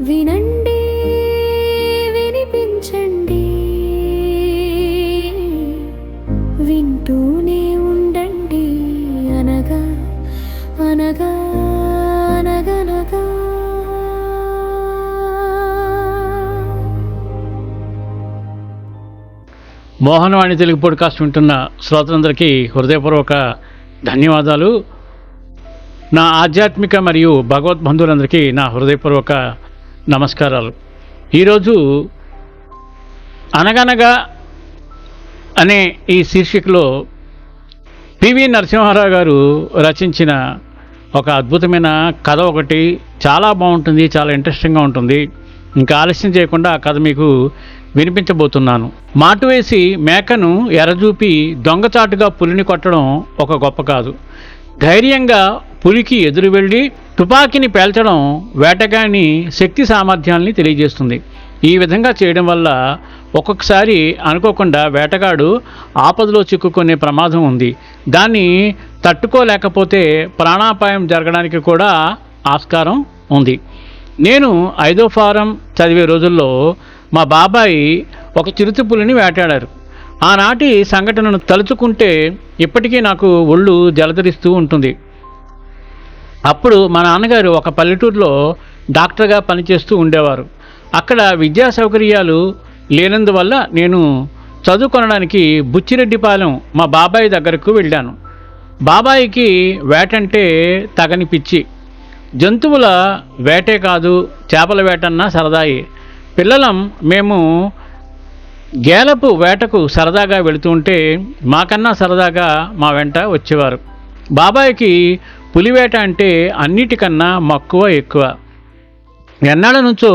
వినండి వినిపించండి వింటూనే ఉండండి అనగా అనగా అనగనగా. మోహనవాణి తెలుగు పాడ్కాస్ట్ వింటున్న శ్రోతలందరికీ హృదయపూర్వక ధన్యవాదాలు. నా ఆధ్యాత్మిక మరియు భగవద్బంధువులందరికీ నా హృదయపూర్వక నమస్కారాలు. ఈరోజు అనగనగా అనే ఈ శీర్షికలో పివి నరసింహారావు గారు రచించిన ఒక అద్భుతమైన కథ ఒకటి చాలా బాగుంటుంది, చాలా ఇంట్రెస్టింగ్గా ఉంటుంది. ఇంకా ఆలస్యం చేయకుండా ఆ కథ మీకు వినిపించబోతున్నాను. మాటు వేసి మేకను ఎరజూపి దొంగచాటుగా పులిని కొట్టడం ఒక గొప్ప కాదు. ధైర్యంగా పులికి ఎదురు వెళ్ళి తుపాకీని పేల్చడం వేటగాని శక్తి సామర్థ్యాల్ని తెలియజేస్తుంది. ఈ విధంగా చేయడం వల్ల ఒక్కొక్కసారి అనుకోకుండా వేటగాడు ఆపదలో చిక్కుకునే ప్రమాదం ఉంది. దాన్ని తట్టుకోలేకపోతే ప్రాణాపాయం జరగడానికి కూడా ఆస్కారం ఉంది. నేను 5వ ఫారం చదివే రోజుల్లో మా బాబాయి ఒక చిరుతపులిని వేటాడారు. ఆనాటి సంఘటనను తలుచుకుంటే ఇప్పటికీ నాకు ఒళ్ళు జలధరిస్తూ ఉంటుంది. అప్పుడు మా నాన్నగారు ఒక పల్లెటూరులో డాక్టర్గా పనిచేస్తూ ఉండేవారు. అక్కడ విద్యా సౌకర్యాలు లేనందువల్ల నేను చదువుకొనడానికి బుచ్చిరెడ్డిపాలెం మా బాబాయి దగ్గరకు వెళ్ళాను. బాబాయికి వేటంటే తగని పిచ్చి. జంతువుల వేటే కాదు, చేపల వేటన్నా సరదాయే. పిల్లలం మేము గేలపు వేటకు సరదాగా వెళుతుంటే మాకన్నా సరదాగా మా వెంట వచ్చేవారు. బాబాయికి పులివేట అంటే అన్నిటికన్నా మక్కువ ఎక్కువ. ఎన్నాళ్ళ నుంచో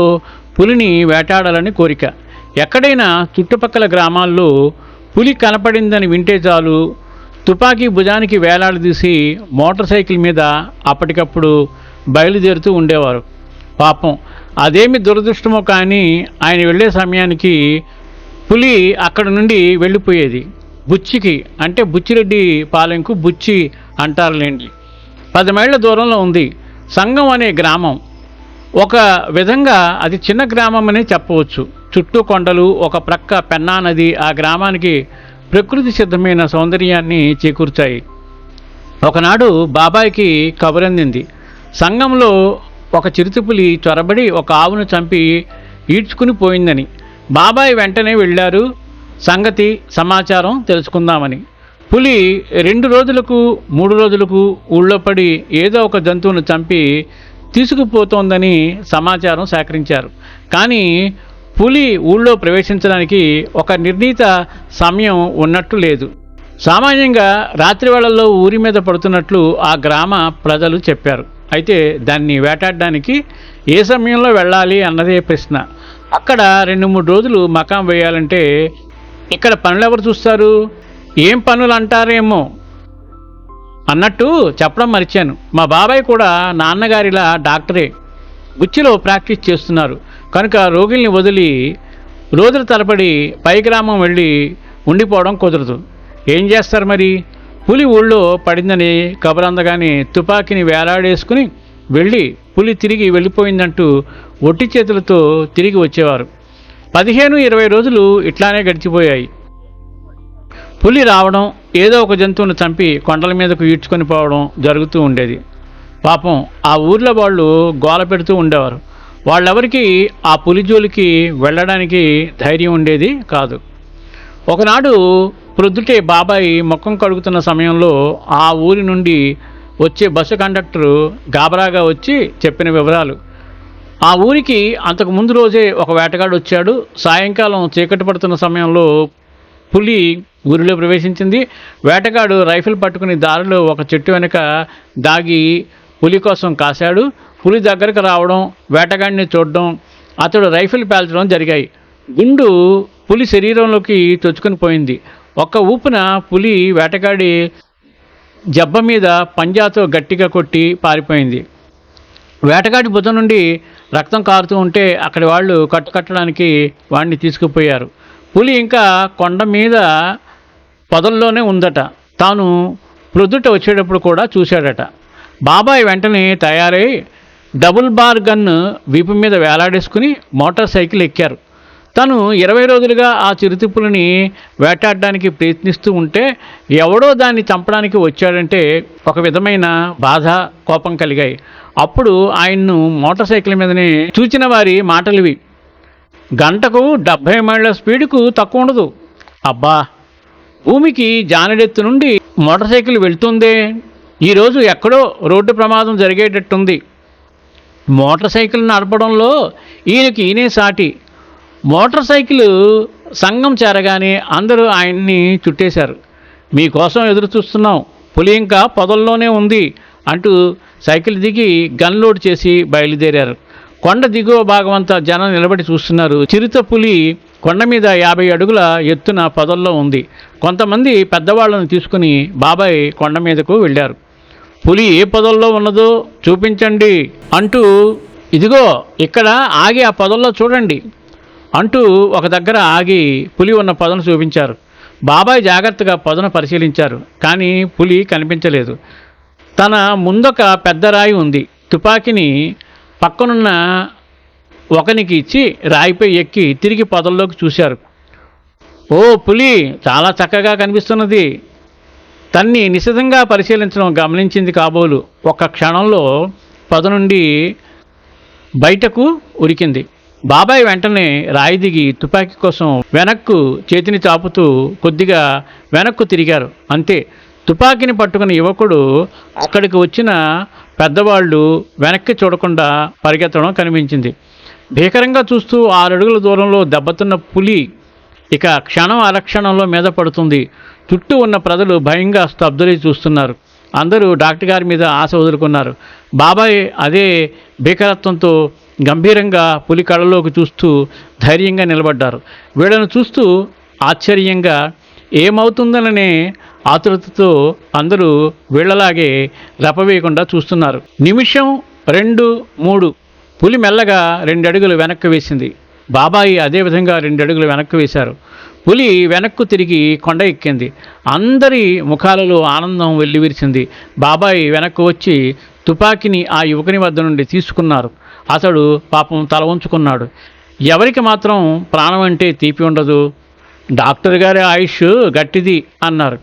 పులిని వేటాడాలని కోరిక. ఎక్కడైనా చుట్టుపక్కల గ్రామాల్లో పులి కనపడిందని వింటే చాలు తుపాకీ భుజానికి వేలాడదీసి మోటార్ సైకిల్ మీద అప్పటికప్పుడు బయలుదేరుతూ ఉండేవారు. పాపం అదేమి దురదృష్టమో కానీ ఆయన వెళ్ళే సమయానికి పులి అక్కడ నుండి వెళ్ళిపోయేది. బుచ్చికి అంటే బుచ్చిరెడ్డి పాలెంకు బుచ్చి అంటారులేండి. 10 మైళ్ళ దూరంలో ఉంది సంగం అనే గ్రామం. ఒక విధంగా అది చిన్న గ్రామం అనే చెప్పవచ్చు. చుట్టూ కొండలు, ఒక ప్రక్క పెన్నా నది ఆ గ్రామానికి ప్రకృతి సిద్ధమైన సౌందర్యాన్ని చేకూర్చాయి. ఒకనాడు బాబాయికి కబురందింది. సంగంలో ఒక చిరుతపులి చొరబడి ఒక ఆవును చంపి ఈడ్చుకుని పోయిందని. బాబాయ్ వెంటనే వెళ్ళారు సంగతి సమాచారం తెలుసుకుందామని. పులి 2 రోజులకు 3 రోజులకు ఊళ్ళో పడి ఏదో ఒక జంతువును చంపి తీసుకుపోతోందని సమాచారం సేకరించారు. కానీ పులి ఊళ్ళో ప్రవేశించడానికి ఒక నిర్ణీత సమయం ఉన్నట్టు లేదు. సామాన్యంగా రాత్రి వేళల్లో ఊరి మీద పడుతున్నట్లు ఆ గ్రామ ప్రజలు చెప్పారు. అయితే దాన్ని వేటాడడానికి ఏ సమయంలో వెళ్ళాలి అన్నదే ప్రశ్న. అక్కడ 2-3 రోజులు మకాం వేయాలంటే ఇక్కడ పనులు ఎవరు చూస్తారు, ఏం పనులు అంటారేమో అన్నట్టు చెప్పడం మర్చాను. మా బాబాయ్ కూడా నాన్నగారిలా డాక్టరే, బుచ్చిలో ప్రాక్టీస్ చేస్తున్నారు. కనుక రోగుల్ని వదిలి రోజుల తరబడి పై గ్రామం వెళ్ళి ఉండిపోవడం కుదరదు. ఏం చేస్తారు మరి? పులి ఊళ్ళో పడిందని కబురందగానే తుపాకీని వేలాడేసుకుని వెళ్ళి పులి తిరిగి వెళ్ళిపోయిందంటూ ఒట్టి చేతులతో తిరిగి వచ్చేవారు. 15-20 రోజులు ఇట్లానే గడిచిపోయాయి. పులి రావడం, ఏదో ఒక జంతువును చంపి కొండల మీదకు ఈడ్చుకొని పోవడం జరుగుతూ ఉండేది. పాపం ఆ ఊర్లో వాళ్ళు గోల పెడుతూ ఉండేవారు. వాళ్ళెవరికి ఆ పులి జోలికి వెళ్ళడానికి ధైర్యం ఉండేది కాదు. ఒకనాడు ప్రొద్దుటే బాబాయి ముఖం కడుగుతున్న సమయంలో ఆ ఊరి నుండి వచ్చే బస్సు కండక్టరు గాబరాగా వచ్చి చెప్పిన వివరాలు. ఆ ఊరికి అంతకు ముందు రోజే ఒక వేటగాడు వచ్చాడు. సాయంకాలం చీకటి పడుతున్న సమయంలో పులి ఊరిలో ప్రవేశించింది. వేటగాడు రైఫిల్ పట్టుకుని దారిలో ఒక చెట్టు వెనుక దాగి పులి కోసం కాశాడు. పులి దగ్గరకు రావడం, వేటగాడిని చూడడం, అతడు రైఫిల్ పేల్చడం జరిగాయి. గుండు పులి శరీరంలోకి చొచ్చుకొని పోయింది. ఒక్క ఊపున పులి వేటగాడి జబ్బ మీద పంజాతో గట్టిగా కొట్టి పారిపోయింది. వేటగాడి భుజం నుండి రక్తం కారుతూ ఉంటే అక్కడి వాళ్ళు కట్టడానికి వాడిని తీసుకుపోయారు. పులి ఇంకా కొండ మీద పొదల్లోనే ఉందట. తాను ప్రొద్దుట వచ్చేటప్పుడు కూడా చూశాడట. బాబాయ్ వెంటనే తయారై డబుల్ బార్ గన్ వీపు మీద వేలాడేసుకుని మోటార్ సైకిల్ ఎక్కారు. తను 20 రోజులుగా ఆ చిరుతిప్పులని వేటాడడానికి ప్రయత్నిస్తూ ఉంటే ఎవడో దాన్ని చంపడానికి వచ్చాడంటే ఒక విధమైన బాధ, కోపం కలిగాయి. అప్పుడు ఆయన్ను మోటార్ సైకిల్ మీదనే చూచిన వారి మాటలివి. గంటకు 70 మైళ్ళ స్పీడుకు తక్కువ ఉండదు. అబ్బా, భూమికి జానెడెత్తు నుండి మోటార్ సైకిల్ వెళ్తుందే, ఈరోజు ఎక్కడో రోడ్డు ప్రమాదం జరిగేటట్టుంది. మోటార్ సైకిల్ నడపడంలో ఈయనే సాటి. మోటార్ సైకిల్ సంఘం చేరగానే అందరూ ఆయన్ని చుట్టేశారు. మీకోసం ఎదురు చూస్తున్నాం, పులి ఇంకా పొదల్లోనే ఉంది అంటూ సైకిల్ దిగి గన్ లోడ్ చేసి బయలుదేరారు. కొండ దిగువ భాగమంతా జనం నిలబడి చూస్తున్నారు. చిరుత పులి కొండ మీద 50 అడుగుల ఎత్తున పొదల్లో ఉంది. కొంతమంది పెద్దవాళ్లను తీసుకుని బాబాయ్ కొండ మీదకు వెళ్ళారు. పులి ఏ పొదల్లో ఉన్నదో చూపించండి అంటూ, ఇదిగో ఇక్కడ ఆగి ఆ పొదల్లో చూడండి అంటూ ఒక దగ్గర ఆగి పులి ఉన్న పొదను చూపించారు. బాబాయ్ జాగ్రత్తగా పొదను పరిశీలించారు. కానీ పులి కనిపించలేదు. తన ముందొక పెద్ద రాయి ఉంది. తుపాకీని పక్కనున్న ఒకనికి ఇచ్చి రాయిపై ఎక్కి తిరిగి పొదల్లోకి చూశారు. ఓ, పులి చాలా చక్కగా కనిపిస్తున్నది. తన్ని నిశితంగా పరిశీలించడం గమనించింది కాబోలు ఒక్క క్షణంలో పొద నుండి బయటకు ఉరికింది. బాబాయ్ వెంటనే రాయి దిగి తుపాకీ కోసం వెనక్కు చేతిని చాపుతూ కొద్దిగా వెనక్కు తిరిగారు. అంతే, తుపాకీని పట్టుకున్న యువకుడు అక్కడికి వచ్చిన పెద్దవాళ్ళు వెనక్కి చూడకుండా పరిగెత్తడం కనిపించింది. భీకరంగా చూస్తూ 6 అడుగుల దూరంలో దెబ్బతున్న పులి ఇక క్షణం అరక్షణంలో మీద పడుతుంది. చుట్టూ ఉన్న ప్రజలు భయంగా స్తబ్దులై చూస్తున్నారు. అందరూ డాక్టర్ గారి మీద ఆశ వదులుకున్నారు. బాబాయ్ అదే భీకరత్వంతో గంభీరంగా పులి కళ్ళలోకి చూస్తూ ధైర్యంగా నిలబడ్డారు. వీళ్ళను చూస్తూ ఆశ్చర్యంగా ఏమవుతుందననే ఆతృతతో అందరూ వీళ్లలాగే రెపవేయకుండా చూస్తున్నారు. నిమిషం 2, 3 పులి మెల్లగా 2 అడుగులు వెనక్కి వేసింది. బాబాయి అదేవిధంగా 2 అడుగులు వెనక్కి వేశారు. పులి వెనక్కు తిరిగి కొండ ఎక్కింది. అందరి ముఖాలలో ఆనందం వెల్లివిరిసింది. బాబాయి వెనక్కు వచ్చి తుపాకీని ఆ యువకుని వద్ద నుండి తీసుకున్నారు. అతడు పాపం తల ఉంచుకున్నాడు. ఎవరికి మాత్రం ప్రాణం అంటే తీపి ఉండదు. డాక్టర్ గారి ఆయుష్ గట్టిది అన్నారు.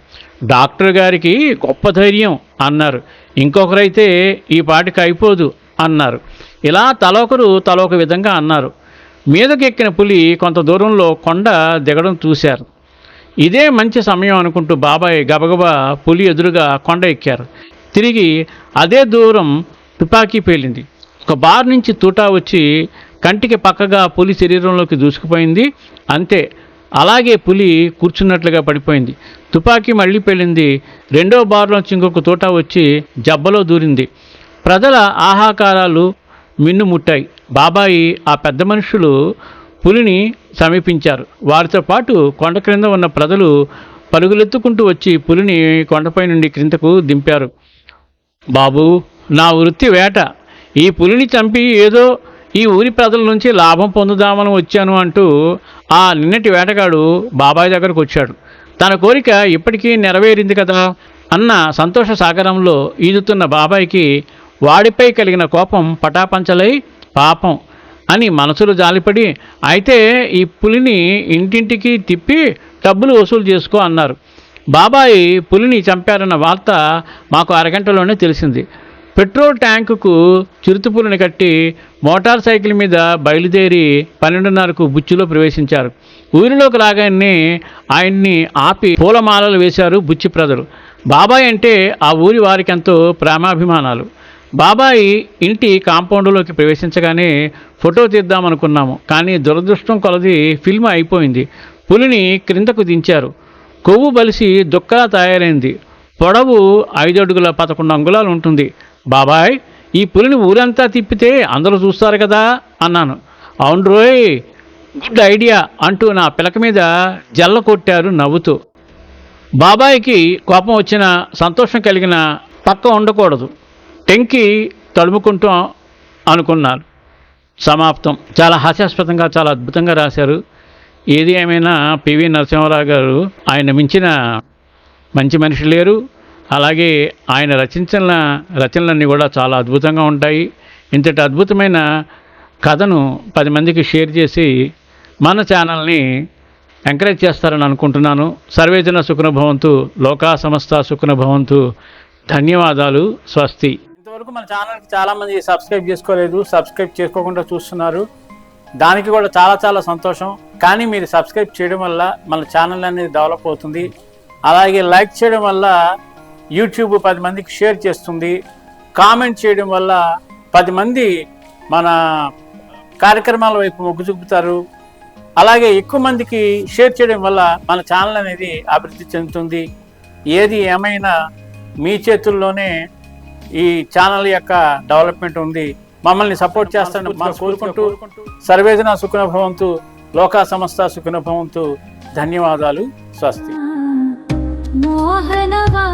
డాక్టర్ గారికి గొప్ప ధైర్యం అన్నారు. ఇంకొకరైతే ఈ పాటికి అయిపోదు అన్నారు. ఇలా తలొక విధంగా అన్నారు. మీదకెక్కిన పులి కొంత దూరంలో కొండ దిగడం చూశారు. ఇదే మంచి సమయం అనుకుంటూ బాబాయ్ గబగబా పులి ఎదురుగా కొండ ఎక్కారు. తిరిగి అదే దూరం తుపాకీ పేలింది. ఒక బార్ నుంచి తూటా వచ్చి కంటికి పక్కగా పులి శరీరంలోకి దూసుకుపోయింది. అంతే, అలాగే పులి కూర్చున్నట్లుగా పడిపోయింది. తుపాకీ మళ్ళీ పేలింది. 2వ బార్లోంచి ఇంకొక తూటా వచ్చి జబ్బలో దూరింది. ప్రజల ఆహాకారాలు మిన్నుముట్టాయి. బాబాయి ఆ పెద్ద మనుషులు పులిని సమీపించారు. వారితో పాటు కొండ క్రింద ఉన్న ప్రజలు పరుగులెత్తుకుంటూ వచ్చి పులిని కొండపై నుండి క్రిందకు దింపారు. బాబు, నా వృత్తి వేట. ఈ పులిని చంపి ఏదో ఈ ఊరి ప్రజల నుంచి లాభం పొందుదామని వచ్చాను అంటూ ఆ నిన్నటి వేటగాడు బాబాయ్ దగ్గరకు వచ్చాడు. తన కోరిక ఇప్పటికీ నెరవేరింది కదా అన్న సంతోష సాగరంలో ఈదుతున్న బాబాయ్కి వాడిపై కలిగిన కోపం పటాపంచలై పాపం అని మనసులో జాలిపడి, అయితే ఈ పులిని ఇంటింటికి తిప్పి డబ్బులు వసూలు చేసుకో అన్నారు. బాబాయి పులిని చంపారన్న వార్త మాకు అరగంటలోనే తెలిసింది. పెట్రోల్ ట్యాంకుకు చిరుతపులిని కట్టి మోటార్ సైకిల్ మీద బయలుదేరి 12:30కు బుచ్చిలో ప్రవేశించారు. ఊరిలోకి రాగానే ఆయన్ని ఆపి పూలమాలలు వేశారు బుచ్చి ప్రజలు. బాబాయ్ అంటే ఆ ఊరి వారికి ఎంతో ప్రేమాభిమానాలు. బాబాయి ఇంటి కాంపౌండ్లోకి ప్రవేశించగానే ఫోటో తీద్దామనుకున్నాము. కానీ దురదృష్టం కొలది ఫిల్మ్ అయిపోయింది. పులిని క్రిందకు దించారు. కొవ్వు బలిసి దుక్కలా తయారైంది. పొడవు 5 అడుగుల 11 అంగుళాలు ఉంటుంది. బాబాయ్, ఈ పులిని ఊరంతా తిప్పితే అందరూ చూస్తారు కదా అన్నాను. అవును రోయ్, గుడ్ ఐడియా అంటూ నా పిలక మీద జల్ల కొట్టారు నవ్వుతూ. బాబాయికి కోపం వచ్చిన సంతోషం కలిగిన పక్క ఉండకూడదు. టెంకి తడుముకుంటూ అనుకున్నారు. సమాప్తం. చాలా హాస్యాస్పదంగా చాలా అద్భుతంగా రాశారు. ఏది ఏమైనా పివి నరసింహారావు గారు ఆయన మించిన మంచి మనిషి లేరు. అలాగే ఆయన రచించిన రచనలన్నీ కూడా చాలా అద్భుతంగా ఉంటాయి. ఇంతటి అద్భుతమైన కథను 10 మందికి షేర్ చేసి మన ఛానల్ని ఎంకరేజ్ చేస్తారని అనుకుంటున్నాను. సర్వేజన సుఖినో భవంతు, లోకా సమస్త సుఖినో భవంతు. ధన్యవాదాలు. స్వస్తి. ఇంతవరకు మన ఛానల్కి చాలామంది సబ్స్క్రైబ్ చేసుకోలేదు, సబ్స్క్రైబ్ చేసుకోకుండా చూస్తున్నారు. దానికి కూడా చాలా చాలా సంతోషం. కానీ మీరు సబ్స్క్రైబ్ చేయడం వల్ల మన ఛానల్ అనేది డెవలప్ అవుతుంది. అలాగే లైక్ చేయడం వల్ల యూట్యూబ్ 10 మందికి షేర్ చేస్తుంది. కామెంట్ చేయడం వల్ల 10 మంది మన కార్యక్రమాల వైపు మొగ్గు చూపుతారు. అలాగే ఎక్కువ మందికి షేర్ చేయడం వల్ల మన ఛానల్ అనేది అభివృద్ధి చెందుతుంది. ఏది ఏమైనా మీ చేతుల్లోనే ఈ ఛానల్ యొక్క డెవలప్మెంట్ ఉంది. మమ్మల్ని సపోర్ట్ చేస్తారని మనం కోరుకుంటూ సర్వేజన సుఖినో భవంతు, లోకా సమస్త సుఖినో భవంతు. ధన్యవాదాలు. స్వస్తి. మోహనవా